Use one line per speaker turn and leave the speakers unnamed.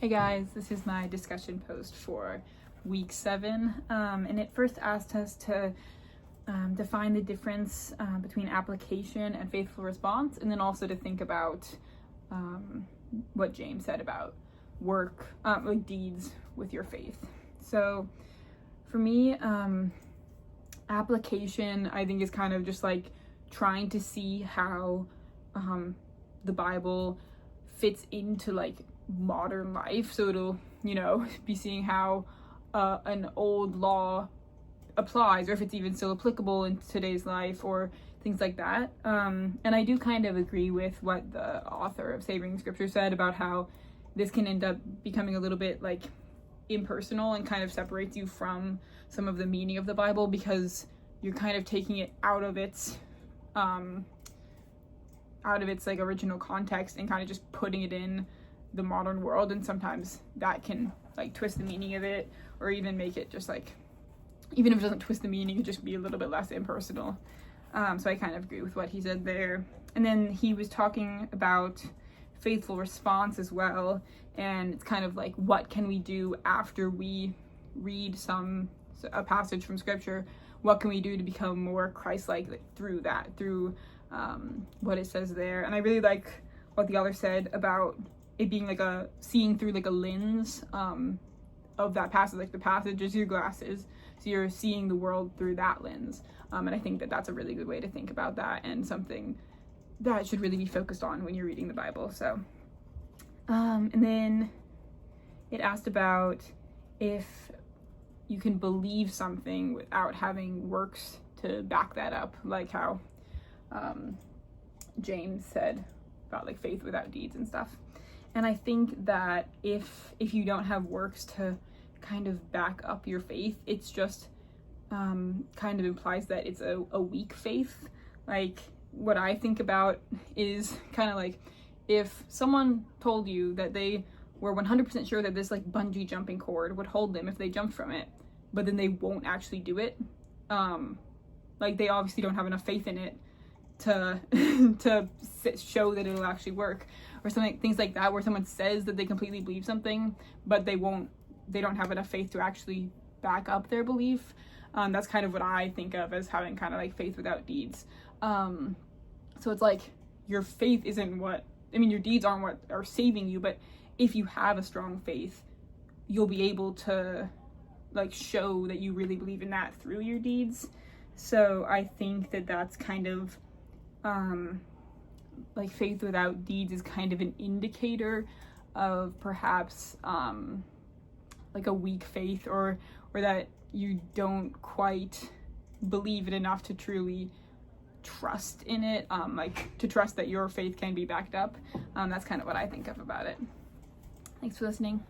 Hey guys, this is my discussion post for week 7, and it first asked us to define the difference between application and faithful response, and then also to think about what James said about work, like deeds with your faith. So for me, application I think is kind of just like trying to see how the Bible fits into like modern life. So it'll, be seeing how an old law applies, or if it's even still applicable in today's life, or things like that. And I do kind of agree with what the author of Savoring Scripture said about how this can end up becoming a little bit like impersonal and kind of separates you from some of the meaning of the Bible, because you're kind of taking it out of its like original context and kind of just putting it in the modern world, and sometimes that can like twist the meaning of it, or even make it just like, even if it doesn't twist the meaning, it just be a little bit less impersonal. So I kind of agree with what he said there. And then he was talking about faithful response as well, and it's kind of like, what can we do after we read a passage from Scripture? What can we do to become more Christ-like through that, through what it says there? And I really like what the author said about it being like seeing through like a lens of that passage. Like the passage is your glasses, so you're seeing the world through that lens. And I think that that's a really good way to think about that, and something that should really be focused on when you're reading the Bible. So and then it asked about if you can believe something without having works to back that up, like how James said about like faith without deeds and stuff. And I think that if you don't have works to kind of back up your faith, it's just kind of implies that it's a weak faith. Like what I think about is kind of like, if someone told you that they were 100% sure that this like bungee jumping cord would hold them if they jumped from it, but then they won't actually do it, like they obviously don't have enough faith in it to show that it'll actually work, or something, things like that, where someone says that they completely believe something, but they don't have enough faith to actually back up their belief. That's kind of what I think of as having kind of like faith without deeds. So it's like your faith isn't your deeds aren't what are saving you, but if you have a strong faith, you'll be able to like show that you really believe in that through your deeds. So I think that that's kind of like faith without deeds is kind of an indicator of perhaps like a weak faith, or that you don't quite believe it enough to truly trust in it, like to trust that your faith can be backed up. That's kind of what I think of about it. Thanks for listening.